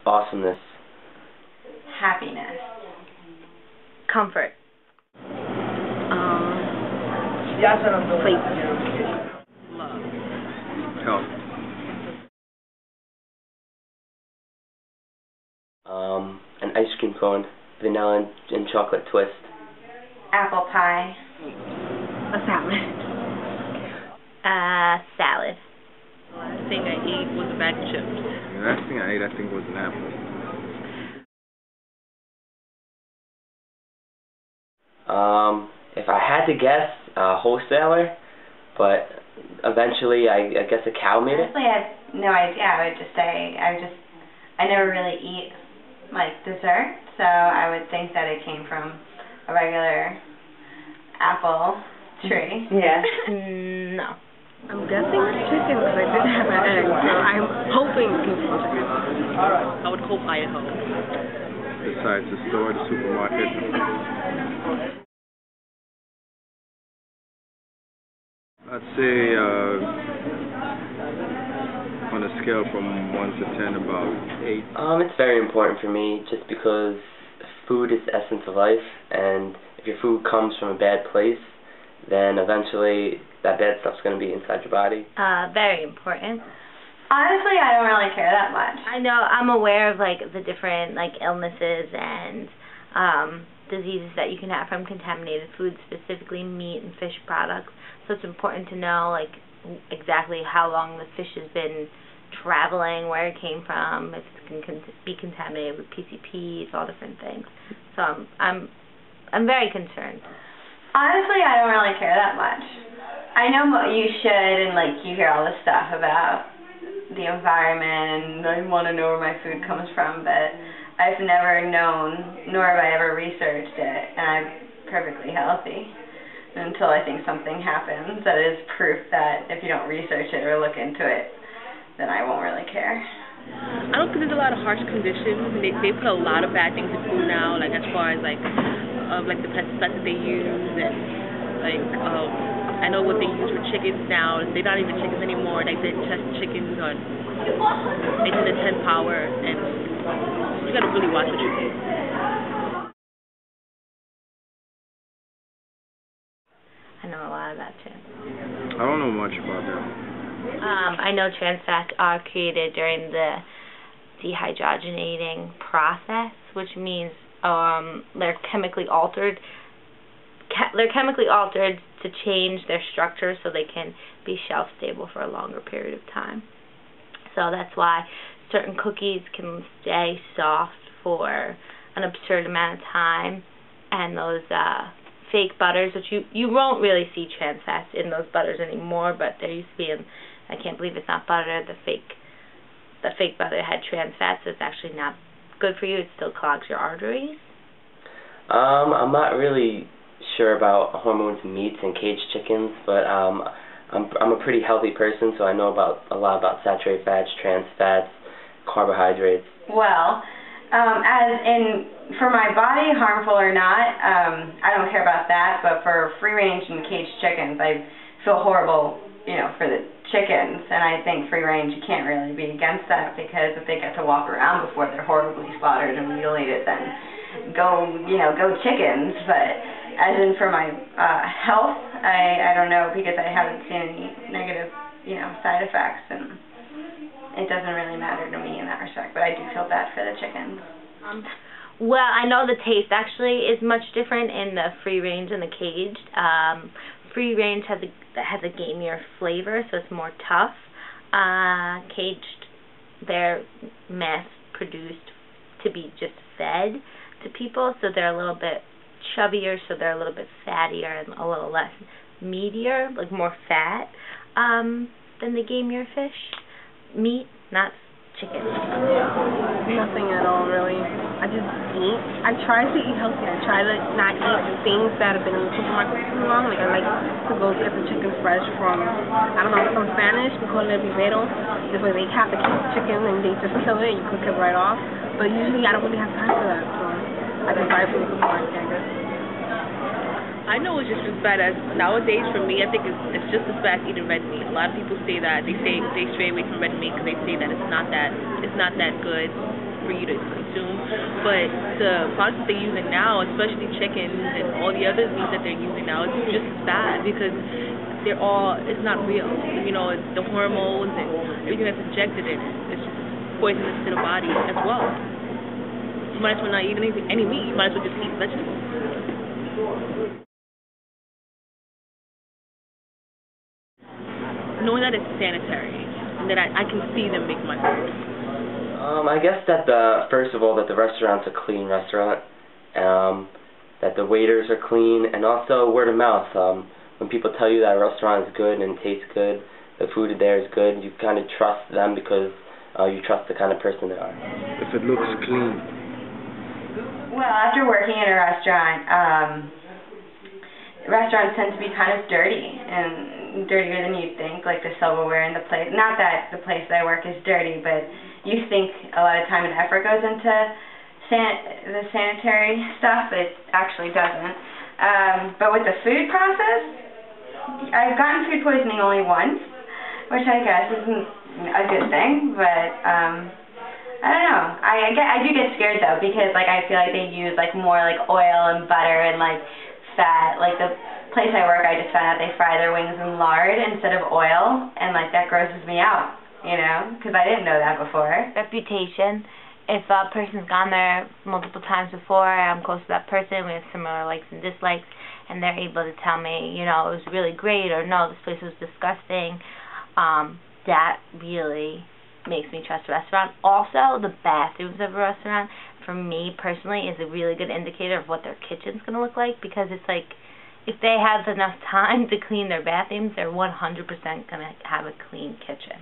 Awesomeness. Happiness. Comfort. Sleep. Love. Health. An ice cream cone, vanilla and chocolate twist. Apple pie. A salad. Salad. The last thing I ate was a bag of chips. The last thing I ate, I think, was an apple. If I had to guess, a wholesaler, but eventually I guess a cow made it. Honestly, I have no idea. I would just say I never really eat like dessert, so I would think that it came from a regular apple tree. Yeah. No. I'm guessing it's chicken because I didn't have an egg, so I'm hoping it came from chicken. I would hope Idaho. Besides the store, the supermarket. I'd say on a scale from 1 to 10, about 8. It's very important for me just because food is the essence of life, and if your food comes from a bad place, then eventually that bad stuff's going to be inside your body. Very important. Honestly, I don't really care that much. I know, I'm aware of like the different like illnesses and diseases that you can have from contaminated foods, specifically meat and fish products. So it's important to know like exactly how long the fish has been traveling, where it came from, if it can be contaminated with PCPs, all different things. So I'm very concerned. Honestly, I don't really care that much. I know you should, and like you hear all this stuff about the environment, and I want to know where my food comes from, but I've never known, nor have I ever researched it, and I'm perfectly healthy until I think something happens that is proof that if you don't research it or look into it, then I won't really care. I don't think there's a lot of harsh conditions. They put a lot of bad things in food now, like as far as like the pesticides that they use, and like I know what they use for chickens now. They're not even chickens anymore. Like they test chickens on 8 to 10 power, and you gotta really watch what you eat. I know a lot about trans. I don't know much about that. I know trans fats are created during the dehydrogenating process, which means they're chemically altered. They're chemically altered to change their structure so they can be shelf stable for a longer period of time. So that's why certain cookies can stay soft for an absurd amount of time, and those fake butters, which you won't really see trans fats in those butters anymore, but there used to be, and I can't believe it's not butter, the fake butter had trans fats. It's actually not good for you. It still clogs your arteries. I'm not really sure about hormones in meats and caged chickens, but I'm a pretty healthy person, so I know a lot about saturated fats, trans fats, carbohydrates. Well, for my body, harmful or not, I don't care about that, but for free range and caged chickens, I feel horrible, for the chickens, and I think free range, you can't really be against that, because if they get to walk around before they're horribly slaughtered and mutilated, then go chickens. But as in for my health, I don't know, because I haven't seen any negative, side effects, and it doesn't really matter to me in that respect, but I do feel bad for the chickens. Well, I know the taste actually is much different in the free range and the caged. Free range has a gamier flavor, so it's more tough. Caged, they're mass produced to be just fed to people, so they're a little bit chubbier, so they're a little bit fattier and a little less meatier, like more fat than the gamier fish. Meat, not chicken. Nothing at all, really. I just eat. I try to eat healthy. I try to not eat the things that have been in the supermarket for too long. Like, I like to go get the chicken fresh from, from Spanish. We call it el vivero. This way they have to keep the chicken and they just kill it and you cook it right off. But usually I don't really have time for that, so I just buy it from the supermarket, I guess. I know it's just as bad as nowadays. For me, I think it's just as bad as eating red meat. A lot of people say that they stray away from red meat because they say that it's not that good. for you to consume. But the products that they're using now, especially chickens and all the other meats that they're using now, it's just as bad because it's not real. You know, it's the hormones and everything that's injected in it. It's just poisonous to the body as well. You might as well not eat any meat. You might as well just eat vegetables. Knowing that it's sanitary and that I can see them make my food. I guess that first of all, that the restaurant's a clean restaurant, that the waiters are clean, and also word of mouth. When people tell you that a restaurant is good and tastes good, the food there is good, you kind of trust them because you trust the kind of person they are. If it looks clean. Well, after working in a restaurant, restaurants tend to be kind of dirty and dirtier than you'd think, like the silverware and the plate. Not that the place that I work is dirty, but you think a lot of time and effort goes into the sanitary stuff, but it actually doesn't. But with the food process, I've gotten food poisoning only once, which I guess isn't a good thing, but I don't know. I do get scared though, because like I feel like they use like more like oil and butter and like fat. Like the place I work, I just found out they fry their wings in lard instead of oil, and like that grosses me out, you know, because I didn't know that before. Reputation. If a person's gone there multiple times before, I'm close to that person, we have similar likes and dislikes, and they're able to tell me, you know, it was really great, or no, this place was disgusting, that really makes me trust a restaurant. Also, the bathrooms of a restaurant, for me personally, is a really good indicator of what their kitchen's going to look like, because it's like, if they have enough time to clean their bathrooms, they're 100% going to have a clean kitchen.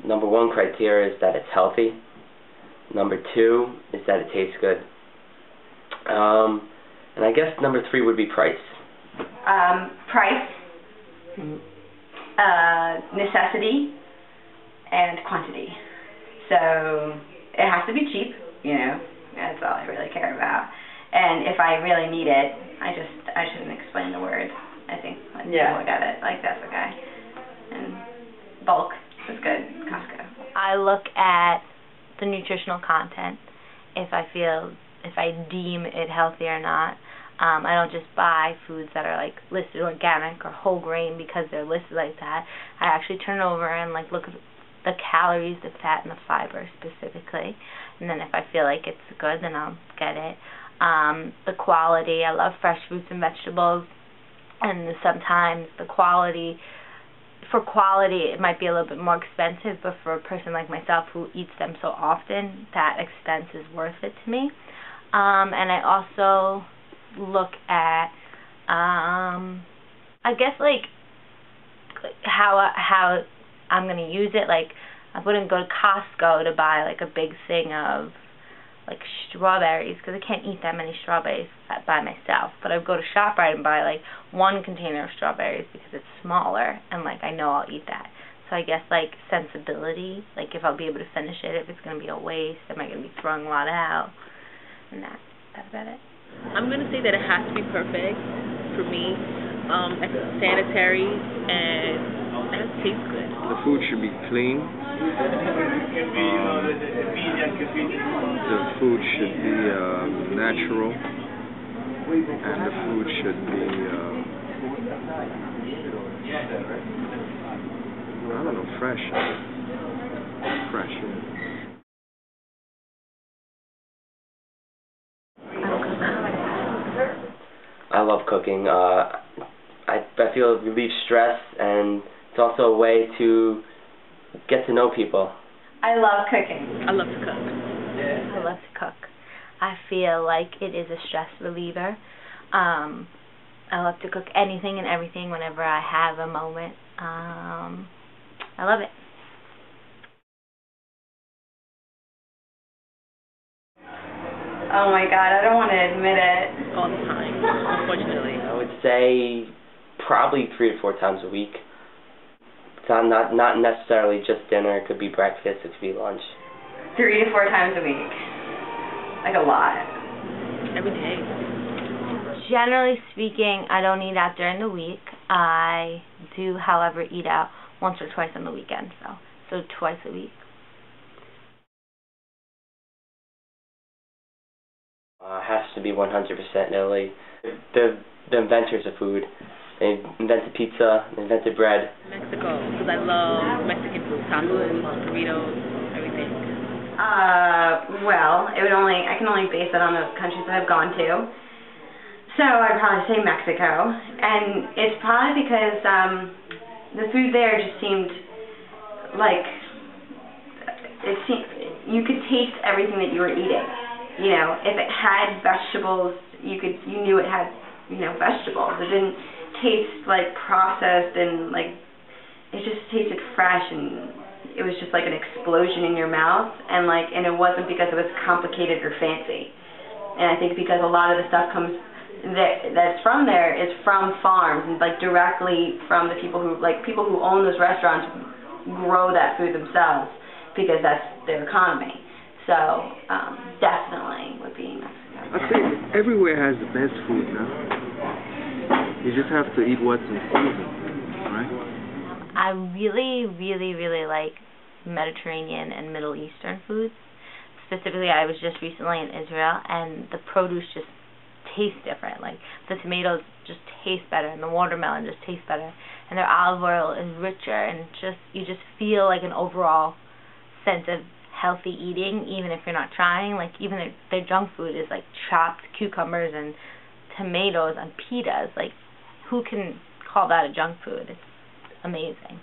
Number one criteria is that it's healthy. Number two is that it tastes good. And I guess number three would be price. Price, necessity, and quantity. So it has to be cheap, you know, that's all I really care about. And if I really need it, I shouldn't explain the word. I think people look at it like that's okay. And bulk is good, Costco. I look at the nutritional content, if I deem it healthy or not. I don't just buy foods that are like listed organic or whole grain because they're listed like that. I actually turn it over and like look at the calories, the fat, and the fiber specifically. And then if I feel like it's good, then I'll get it. The quality, I love fresh fruits and vegetables, and sometimes the quality, for quality it might be a little bit more expensive, but for a person like myself who eats them so often, that expense is worth it to me. And I also look at, I guess like how I'm going to use it. Like, I wouldn't go to Costco to buy like a big thing of like strawberries, because I can't eat that many strawberries by myself. But I would go to ShopRite and buy like one container of strawberries because it's smaller, and like I know I'll eat that. So I guess like sensibility, like if I'll be able to finish it, if it's going to be a waste, am I going to be throwing a lot out, and that's about it. I'm going to say that it has to be perfect for me. It's sanitary and it has to taste good. The food should be clean. The food should be natural, and the food should be I don't know, fresh. Fresh. I love cooking. I feel it relieves stress, and it's also a way to get to know people. I love cooking. I love to cook. I love to cook. I feel like it is a stress reliever. I love to cook anything and everything whenever I have a moment. I love it. Oh my God, I don't want to admit it. All the time, unfortunately. I would say probably 3 to 4 times a week. It's not necessarily just dinner. It could be breakfast. It could be lunch. 3 to 4 times a week. Like a lot. Every day. Generally speaking, I don't eat out during the week. I do, however, eat out once or twice on the weekend, so twice a week. Has to be 100% Italy. They're the inventors of food. They invented pizza, they invented bread. Mexico, because I love Mexican food, tacos, burritos, everything. Well, I can only base it on the countries that I've gone to. So I'd probably say Mexico, and it's probably because the food there just seemed like you could taste everything that you were eating. You know, if it had vegetables, you knew it had, vegetables. It didn't taste like processed, and like it just tasted fresh, and it was just like an explosion in your mouth, and it wasn't because it was complicated or fancy. And I think because a lot of the stuff that's from there is from farms, and like directly from the people who own those restaurants grow that food themselves, because that's their economy. So definitely would be Mexico. I'd say everywhere has the best food now. You just have to eat what's in season, right? I really, really, really like Mediterranean and Middle Eastern foods. Specifically, I was just recently in Israel, and the produce just tastes different. Like, the tomatoes just taste better, and the watermelon just tastes better, and their olive oil is richer, and you just feel like an overall sense of healthy eating, even if you're not trying. Like, even their junk food is like chopped cucumbers and tomatoes and pitas. Like, who can call that a junk food? It's amazing.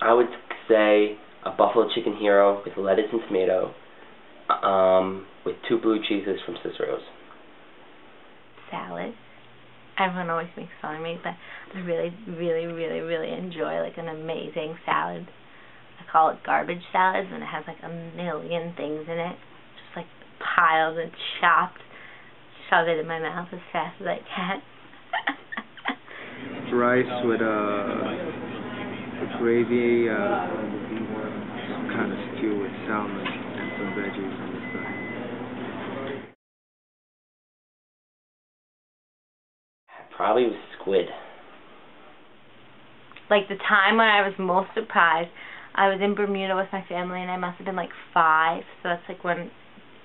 I would say a buffalo chicken hero with lettuce and tomato, with 2 blue cheeses from Cicero's. Salad. Everyone always makes fun of me, but I really, really, really, really enjoy like an amazing salad. I call it garbage salads, and it has like a million things in it, just like piled and chopped. Shove it in my mouth as fast as I can. Rice with gravy, some kind of stew with salmon and some veggies on the side. Probably with squid. Like, the time when I was most surprised, I was in Bermuda with my family, and I must have been like 5, so that's like when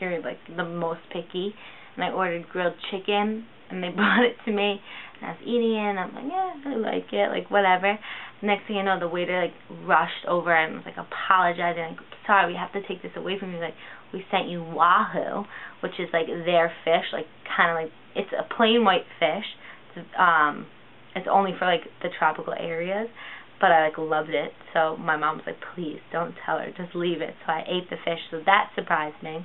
you're like the most picky. And I ordered grilled chicken, and they brought it to me, and I was eating it, and I'm like, yeah, I like it, like, whatever. Next thing I know, the waiter like rushed over and was like apologizing, like, sorry, we have to take this away from you. Like, we sent you wahoo, which is like their fish, like kind of like, it's a plain white fish. It's only for like the tropical areas, but I like loved it. So my mom was like, please don't tell her, just leave it. So I ate the fish, so that surprised me.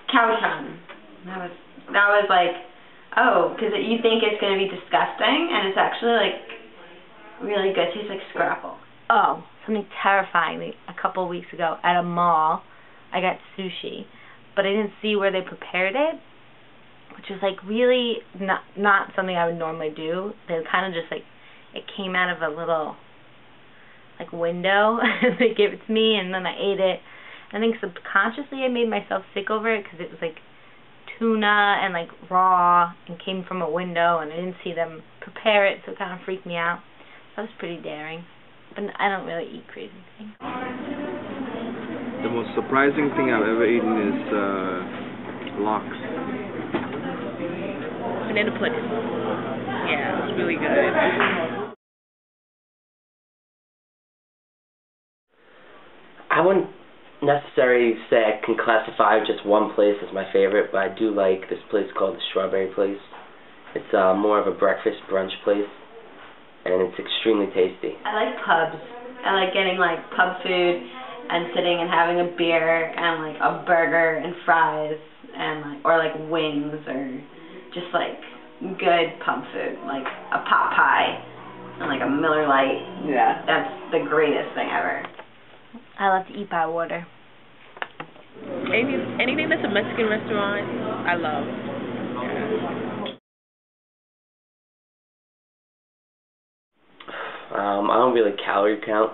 Cow tongue. That was like, oh, because you think it's going to be disgusting, and it's actually like really good. It tastes like scrapple. Oh, something terrifying. A couple of weeks ago at a mall, I got sushi, but I didn't see where they prepared it, which was like really not something I would normally do. They kind of just like, it came out of a little like window, and they gave it to me, and then I ate it. I think subconsciously I made myself sick over it, because it was like tuna and like raw and came from a window, and I didn't see them prepare it, so it kind of freaked me out. That was pretty daring, but I don't really eat crazy things. The most surprising thing I've ever eaten is lox. Banana pudding. Yeah, it's really good. I wouldn't necessarily say I can classify just one place as my favorite, but I do like this place called the Strawberry Place. It's more of a breakfast brunch place, and it's extremely tasty. I like pubs. I like getting like pub food and sitting and having a beer and like a burger and fries and or wings, or just like good pub food, like a pot pie and like a Miller Lite. Yeah. That's the greatest thing ever. I love to eat by water. Anything that's a Mexican restaurant, I love. I don't really calorie count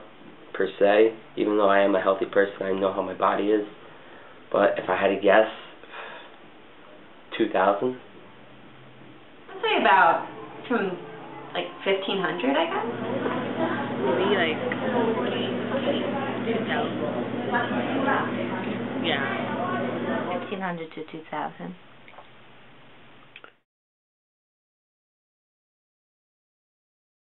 per se, even though I am a healthy person. I know how my body is. But if I had to guess, 2,000. I'd say about from like 1500, I guess. Maybe like 2000. Yeah. 1500 to 2000.